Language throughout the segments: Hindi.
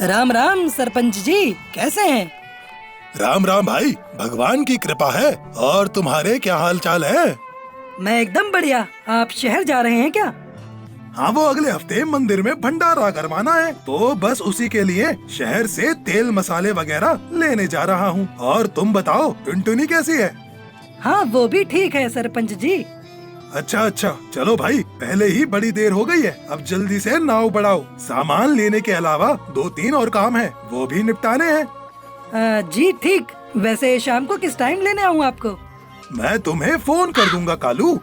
राम राम सरपंच जी, कैसे हैं? राम राम भाई, भगवान की कृपा है। और तुम्हारे क्या हाल चाल है? मैं एकदम बढ़िया। आप शहर जा रहे हैं क्या? हाँ, वो अगले हफ्ते मंदिर में भंडारा करवाना है, तो बस उसी के लिए शहर से तेल मसाले वगैरह लेने जा रहा हूँ। और तुम बताओ, टुनटुनी कैसी है? हाँ, वो भी ठीक है सरपंच जी। अच्छा, चलो भाई, पहले ही बड़ी देर हो गई है, अब जल्दी से नाव बढ़ाओ। सामान लेने के अलावा 2-3 और काम है, वो भी निपटाने हैं। जी ठीक। वैसे शाम को किस टाइम लेने आऊँ आपको? मैं तुम्हें फोन कर दूंगा कालू।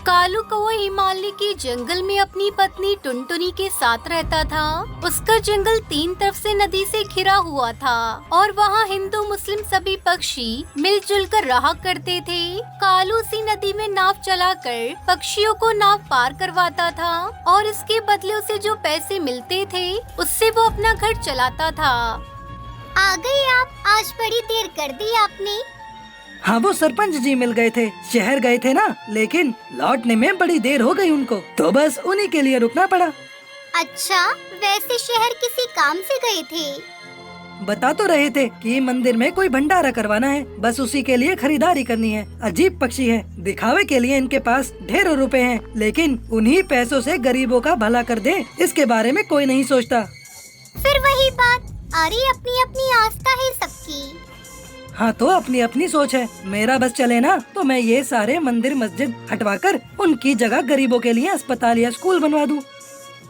कालू कौवा हिमालय के जंगल में अपनी पत्नी टुनटुनी के साथ रहता था। उसका जंगल 3 तरफ से नदी से घिरा हुआ था और वहाँ हिंदू मुस्लिम सभी पक्षी मिलजुल कर रहा करते थे। कालू उसी नदी में नाव चलाकर पक्षियों को नाव पार करवाता था और इसके बदले उसे जो पैसे मिलते थे उससे वो अपना घर चलाता था। आ गए आप? आज बड़ी देर कर दी आपने। हाँ, वो सरपंच जी मिल गए थे, शहर गए थे ना, लेकिन लौटने में बड़ी देर हो गई उनको, तो बस उन्हीं के लिए रुकना पड़ा। अच्छा, वैसे शहर किसी काम से गए थे? बता तो रहे थे कि मंदिर में कोई भंडारा करवाना है, बस उसी के लिए खरीदारी करनी है। अजीब पक्षी है, दिखावे के लिए इनके पास ढेरों रुपए हैं, लेकिन उन्हीं पैसों से गरीबों का भला कर दे, इसके बारे में कोई नहीं सोचता। फिर वही बात, अरे अपनी अपनी आस्था है सबकी। हाँ, तो अपनी अपनी सोच है। मेरा बस चले ना तो मैं ये सारे मंदिर मस्जिद हटवाकर उनकी जगह गरीबों के लिए अस्पताल या स्कूल बनवा दूँ।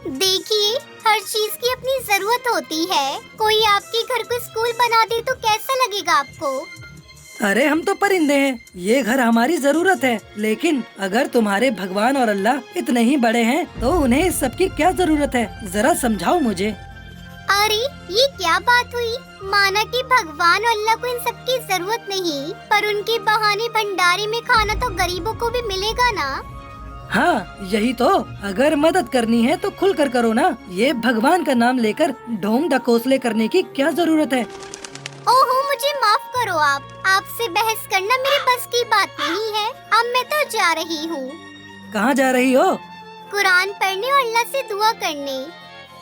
देखिए, हर चीज की अपनी जरूरत होती है। कोई आपके घर को स्कूल बना दे तो कैसा लगेगा आपको? अरे हम तो परिंदे हैं, ये घर हमारी जरूरत है, लेकिन अगर तुम्हारे भगवान और अल्लाह इतने ही बड़े हैं तो उन्हें इस सब की क्या जरूरत है? जरा समझाओ मुझे। अरे ये क्या बात हुई? माना कि भगवान और अल्लाह को इन सब की जरूरत नहीं, पर उनके बहाने भंडारे में खाना तो गरीबों को भी मिलेगा ना। हाँ, यही तो। अगर मदद करनी है तो खुल कर करो ना, ये भगवान का नाम लेकर ढोंग ढकोसले करने की क्या जरूरत है? ओहो, मुझे माफ करो आप। आपसे बहस करना मेरे बस की बात नहीं है। अब मैं तो जा रही हूँ। कहाँ जा रही हो? कुरान पढ़ने और अल्लाह से दुआ करने।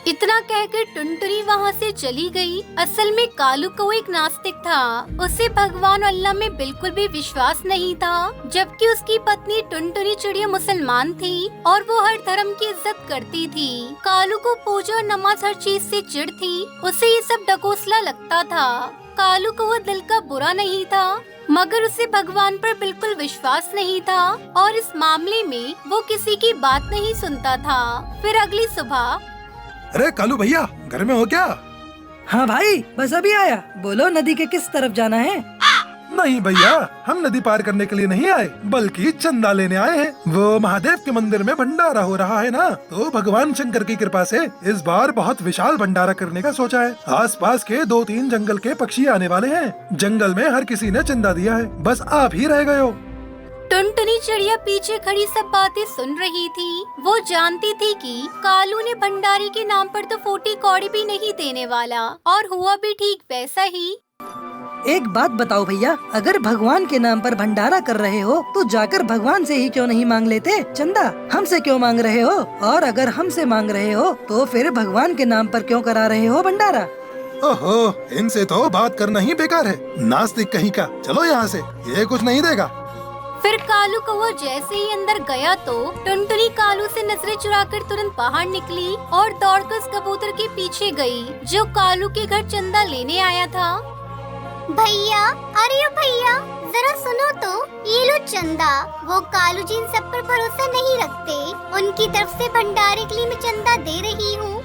इतना कहकर टुनटुनी वहाँ से चली गई। असल में कालू कौवा एक नास्तिक था, उसे भगवान और अल्लाह में बिल्कुल भी विश्वास नहीं था, जबकि उसकी पत्नी टुनटुनी चिड़िया मुसलमान थी और वो हर धर्म की इज्जत करती थी। कालू को पूजा और नमाज हर चीज से चिढ़ थी, उसे ये सब ढकोसला लगता था। कालू कौवा दिल का बुरा नहीं था, मगर उसे भगवान पर बिल्कुल विश्वास नहीं था और इस मामले में वो किसी की बात नहीं सुनता था। फिर अगली सुबह, अरे कालू भैया, घर में हो क्या? हाँ भाई, बस अभी आया। बोलो, नदी के किस तरफ जाना है? नहीं भैया, हम नदी पार करने के लिए नहीं आए, बल्कि चंदा लेने आए हैं। वो महादेव के मंदिर में भंडारा हो रहा है ना, तो भगवान शंकर की कृपा से इस बार बहुत विशाल भंडारा करने का सोचा है। आसपास के 2-3 जंगल के पक्षी आने वाले हैं। जंगल में हर किसी ने चंदा दिया है, बस आप ही रह गए हो। टुनटुनी चिड़िया पीछे खड़ी सब बातें सुन रही थी। वो जानती थी कि कालू ने भंडारे के नाम पर तो 40 कौड़ी भी नहीं देने वाला, और हुआ भी ठीक वैसा ही। एक बात बताओ भैया, अगर भगवान के नाम पर भंडारा कर रहे हो तो जाकर भगवान से ही क्यों नहीं मांग लेते चंदा? हमसे क्यों मांग रहे हो? और अगर हमसे मांग रहे हो तो फिर भगवान के नाम पर क्यों करा रहे हो भंडारा? ओहो, इनसे तो बात करना ही बेकार है, नास्तिक कहीं का। चलो यहाँ से, ये कुछ नहीं देगा। फिर कालू कौवा जैसे ही अंदर गया तो टुनटुनी कालू से नजरें चुराकर तुरंत बाहर निकली और दौड़कर उस कबूतर के पीछे गई जो कालू के घर चंदा लेने आया था। भैया, अरे ओ भैया, जरा सुनो तो, ये लो चंदा। वो कालू जी इन सब पर भरोसा नहीं रखते, उनकी तरफ से भंडारे के लिए मैं चंदा दे रही हूँ।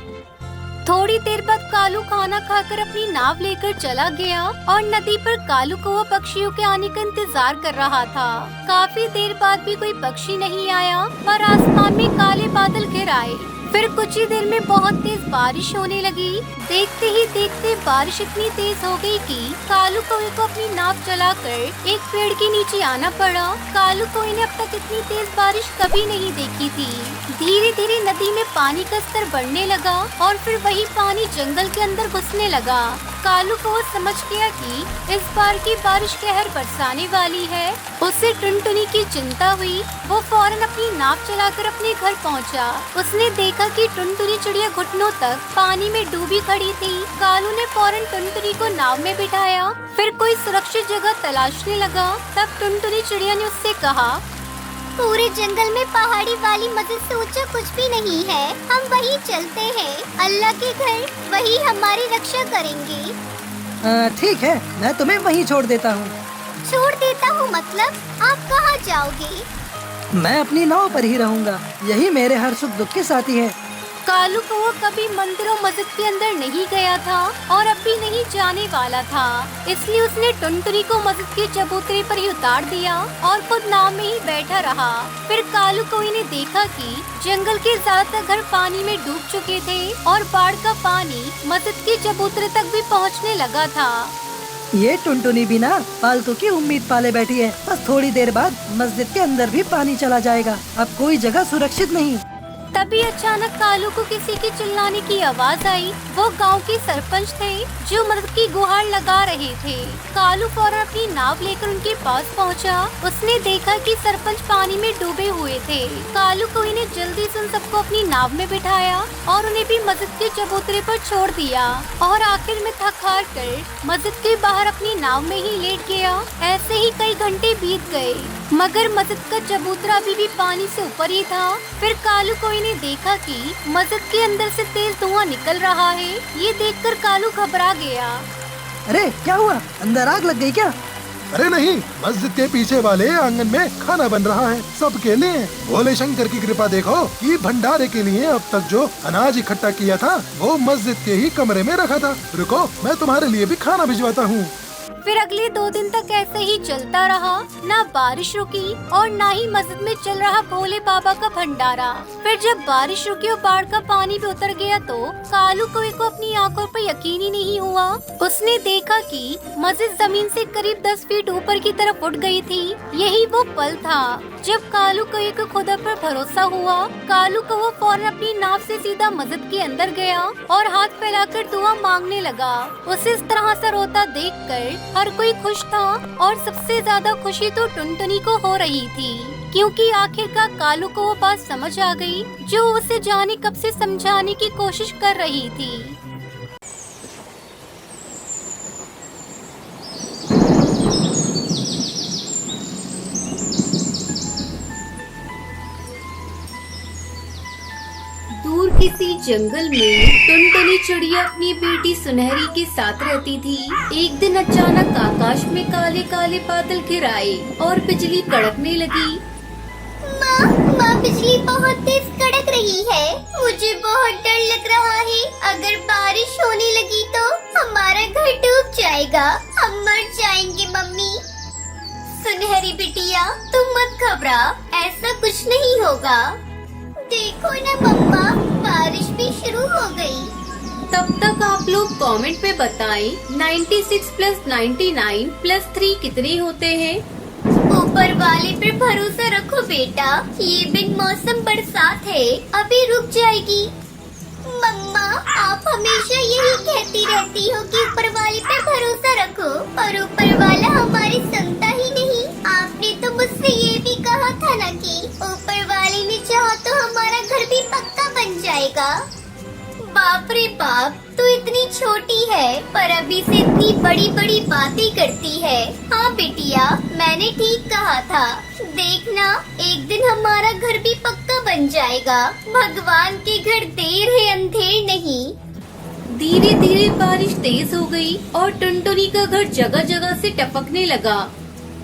थोड़ी देर बाद कालू खाना खाकर अपनी नाव लेकर चला गया और नदी पर कालू कौवा पक्षियों के आने का इंतजार कर रहा था। काफी देर बाद भी कोई पक्षी नहीं आया, पर आसमान में काले बादल घिर आए। फिर कुछ ही देर में बहुत तेज बारिश होने लगी। देखते ही देखते बारिश इतनी तेज हो गई कि कालू कौवे को अपनी नाव चलाकर एक पेड़ के नीचे आना पड़ा। कालू कौवे ने अब तक इतनी तेज बारिश कभी नहीं देखी थी। धीरे धीरे नदी में पानी का स्तर बढ़ने लगा और फिर वही पानी जंगल के अंदर घुसने लगा। कालू कौवा समझ गया कि इस बार की बारिश कहर बरसाने वाली है। उसे टुनटुनी की चिंता हुई। वो फौरन अपनी नाव चलाकर अपने घर पहुंचा। उसने देखा देखा कि टुनटुनी चिड़िया घुटनों तक पानी में डूबी खड़ी थी। कालू ने फौरन टुनटुनी को नाव में बिठाया, फिर कोई सुरक्षित जगह तलाशने लगा। तब टुनटुनी चिड़िया ने उससे कहा, पूरे जंगल में पहाड़ी वाली मस्जिद से ऊंचा कुछ भी नहीं है, हम वहीं चलते हैं। अल्लाह के घर वही हमारी रक्षा करेंगे। ठीक है, मैं तुम्हें वहीं छोड़ देता हूँ। छोड़ देता हूँ मतलब? आप कहाँ जाओगे? मैं अपनी नाव पर ही रहूँगा, यही मेरे हर सुख दुख के साथी है। कालू कौवा कभी मंदिर और मस्जिद के अंदर नहीं गया था और अब भी नहीं जाने वाला था, इसलिए उसने टुनटुनी को मस्जिद के चबूतरे पर ही उतार दिया और खुद नाव में ही बैठा रहा। फिर कालू कौवे ने देखा कि जंगल के ज्यादातर घर पानी में डूब चुके थे और बाढ़ का पानी मस्जिद के चबूतरे तक भी पहुंचने लगा था। ये टुनटुनी भी ना फालतू की उम्मीद पाले बैठी है। बस थोड़ी देर बाद मस्जिद के अंदर भी पानी चला जाएगा, अब कोई जगह सुरक्षित नहीं। तभी अचानक कालू को किसी के चिल्लाने की आवाज आई। वो गांव के सरपंच थे जो मदद की गुहार लगा रहे थे। कालू फौरन अपनी नाव लेकर उनके पास पहुंचा। उसने देखा कि सरपंच पानी में डूबे हुए थे। कालू कौवे ने जल्दी से उन सबको अपनी नाव में बिठाया और उन्हें भी मस्जिद के चबूतरे पर छोड़ दिया और आखिर में थक हार कर मस्जिद के बाहर अपनी नाव में ही लेट गया। ऐसे ही कई घंटे बीत गए मगर मस्जिद का चबूतरा अभी भी पानी से ऊपर ही था। फिर कालू कौवे ने देखा कि मस्जिद के अंदर से तेज धुआं निकल रहा है। ये देखकर कालू घबरा गया। अरे क्या हुआ, अंदर आग लग गई क्या? अरे नहीं, मस्जिद के पीछे वाले आंगन में खाना बन रहा है सबके लिए। भोले शंकर की कृपा देखो कि भंडारे के लिए अब तक जो अनाज इकट्ठा किया था वो मस्जिद के ही कमरे में रखा था। रुको, मैं तुम्हारे लिए भी खाना भिजवाता हूँ। फिर अगले 2 दिन तक ऐसे ही चलता रहा। ना बारिश रुकी और ना ही मस्जिद में चल रहा भोले बाबा का भंडारा। फिर जब बारिश रुकी और बाढ़ का पानी भी उतर गया तो कालू कौवे को अपनी आंखों पर यकीन ही नहीं हुआ। उसने देखा कि मस्जिद जमीन से करीब 10 फीट ऊपर की तरफ उठ गई थी। यही वो पल था जब कालू कौवे को खुदा पर भरोसा हुआ। कालू कौवा फौरन अपनी नाव से सीधा मस्जिद के अंदर गया और हाथ फैलाकर दुआ मांगने लगा। उसे इस तरह से रोता देखकर हर कोई खुश था और सबसे ज्यादा खुशी तो टुनटुनी को हो रही थी, क्योंकि आखिरकार कालू को वो बात समझ आ गई जो उसे जाने कब से समझाने की कोशिश कर रही थी। दूर किसी जंगल में टुनटुनी चिड़िया अपनी बेटी सुनहरी के साथ रहती थी। एक दिन अचानक आकाश में काले काले बादल घिर आए और बिजली कड़कने लगी। माँ बिजली बहुत तेज कड़क रही है, मुझे बहुत डर लग रहा है। अगर बारिश होने लगी तो हमारा घर डूब जाएगा, हम मर जाएंगे मम्मी। सुनहरी बिटिया तुम मत घबरा, ऐसा कुछ नहीं होगा। देखो ना मम्मा, बारिश भी शुरू हो गई। तब तक आप लोग कमेंट में बताएं 96 + 99 + 3 कितने होते हैं। ऊपर वाले पर भरोसा रखो बेटा, ये बिन मौसम बरसात है, अभी रुक जाएगी। मम्मा आप हमेशा यही कहती रहती हो कि ऊपर वाले पे भरोसा रखो, और ऊपर वाला हमारी सुनता ही नहीं। आपने तो मुझसे ये भी कहा था ना कि ऊपर वाले ने चाहा तो हमारा घर भी पक्का बन जाएगा। बाप रे बाप, तू इतनी छोटी है पर अभी से इतनी बड़ी बड़ी बातें करती है। हाँ बिटिया, मैंने ठीक कहा था। देखना एक दिन हमारा घर भी पक्का बन जाएगा। भगवान के घर देर है अंधेर नहीं। धीरे धीरे बारिश तेज हो गई और टुनटुनी का घर जगह जगह से टपकने लगा।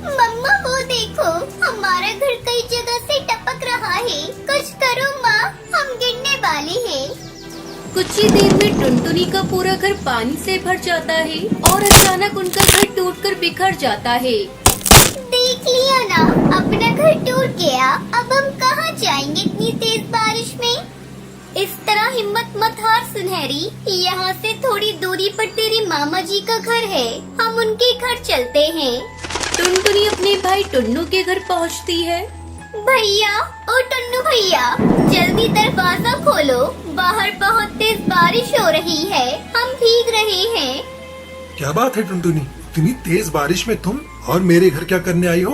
मम्मा वो देखो, हमारा घर कई जगह से टपक रहा है। कुछ करो माँ, हम गिरने वाले हैं। कुछ ही देर में टुनटुनी का पूरा घर पानी से भर जाता है और अचानक उनका घर टूटकर बिखर जाता है। देख लिया ना, अपना घर टूट गया। अब हम कहाँ जाएंगे इतनी तेज बारिश में। इस तरह हिम्मत मत हार सुनहरी, यहाँ से थोड़ी दूरी पर तेरे मामा जी का घर है, हम उनके घर चलते हैं। टुनटुनी अपने भाई टुन्नू के घर पहुँचती है। भैया, ओ टुन्नू भैया, जल्दी दरवाजा खोलो, बाहर बहुत तेज बारिश हो रही है, हम भीग रहे हैं। क्या बात है टुनटुनी, इतनी तेज बारिश में तुम और मेरे घर क्या करने आई हो?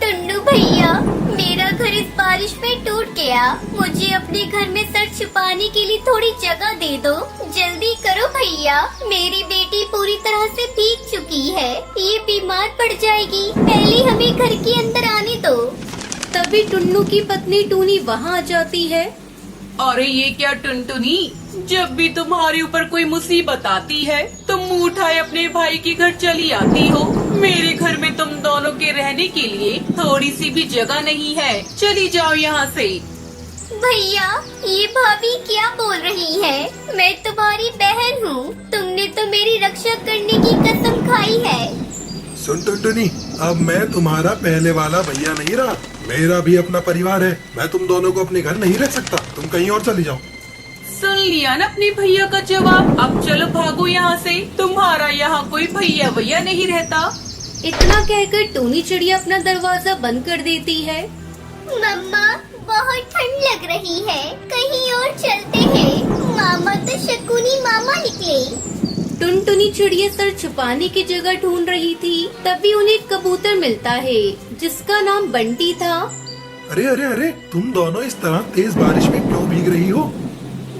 टुन्नू भैया, मेरा घर इस बारिश बारिश में टूट गया। मुझे अपने घर में सर छुपाने के लिए थोड़ी जगह दे दो। जल्दी करो भैया, मेरी बेटी पूरी तरह से भीग चुकी है, ये बीमार पड़ जाएगी। पहले हमें घर के अंदर आने दो। तभी टुन्नू की पत्नी टूनी वहाँ आ जाती है। अरे ये क्या टुनटुनी, जब भी तुम्हारे ऊपर कोई मुसीबत आती है तुम मुंह उठाए अपने भाई के घर चली आती हो। मेरे घर में तुम दोनों के रहने के लिए थोड़ी सी भी जगह नहीं है, चली जाओ यहाँ से। भैया, ये भाभी क्या बोल रही है? मैं तुम्हारी बहन हूँ, तुमने तो मेरी रक्षा करने की कसम खाई है। सुन टुनटुनी, अब मैं तुम्हारा पहले वाला भैया नहीं रहा। मेरा भी अपना परिवार है, मैं तुम दोनों को अपने घर नहीं रख सकता। तुम कहीं और चली जाओ। सुन लिया ना अपने भैया का जवाब, अब चलो भागो यहाँ से। तुम्हारा यहाँ कोई भैया भैया नहीं रहता। इतना कहकर टूनी चिड़िया अपना दरवाजा बंद कर देती है। मम्मा, बहुत ठंड लग रही है, कहीं और चलते हैं। मामा तो शकुनी मामा निकले। टुनटुनी चिड़िया सर छुपाने की जगह ढूंढ रही थी, तभी उन्हें एक कबूतर मिलता है जिसका नाम बंटी था। अरे अरे अरे, तुम दोनों इस तरह तेज बारिश में क्यों भीग रही हो?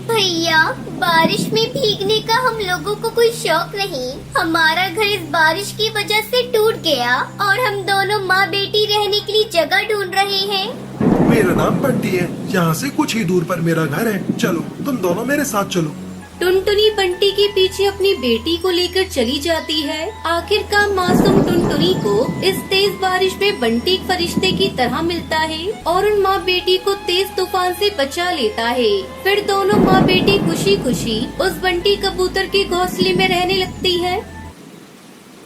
भैया, बारिश में भीगने का हम लोगों को कोई शौक नहीं। हमारा घर इस बारिश की वजह से टूट गया और हम दोनों माँ बेटी रहने के लिए जगह ढूंढ रहे हैं। मेरा नाम बंटी है, यहाँ से कुछ ही दूर पर मेरा घर है। चलो तुम दोनों मेरे साथ चलो। टुनटुनी बंटी के पीछे अपनी बेटी को लेकर चली जाती है। आखिरकार मासूम टुनटुनी को इस तेज बारिश में बंटी एक फरिश्ते की तरह मिलता है और उन माँ बेटी को तेज तूफान से बचा लेता है। फिर दोनों माँ बेटी खुशी खुशी उस बंटी कबूतर के घोंसले में रहने लगती है।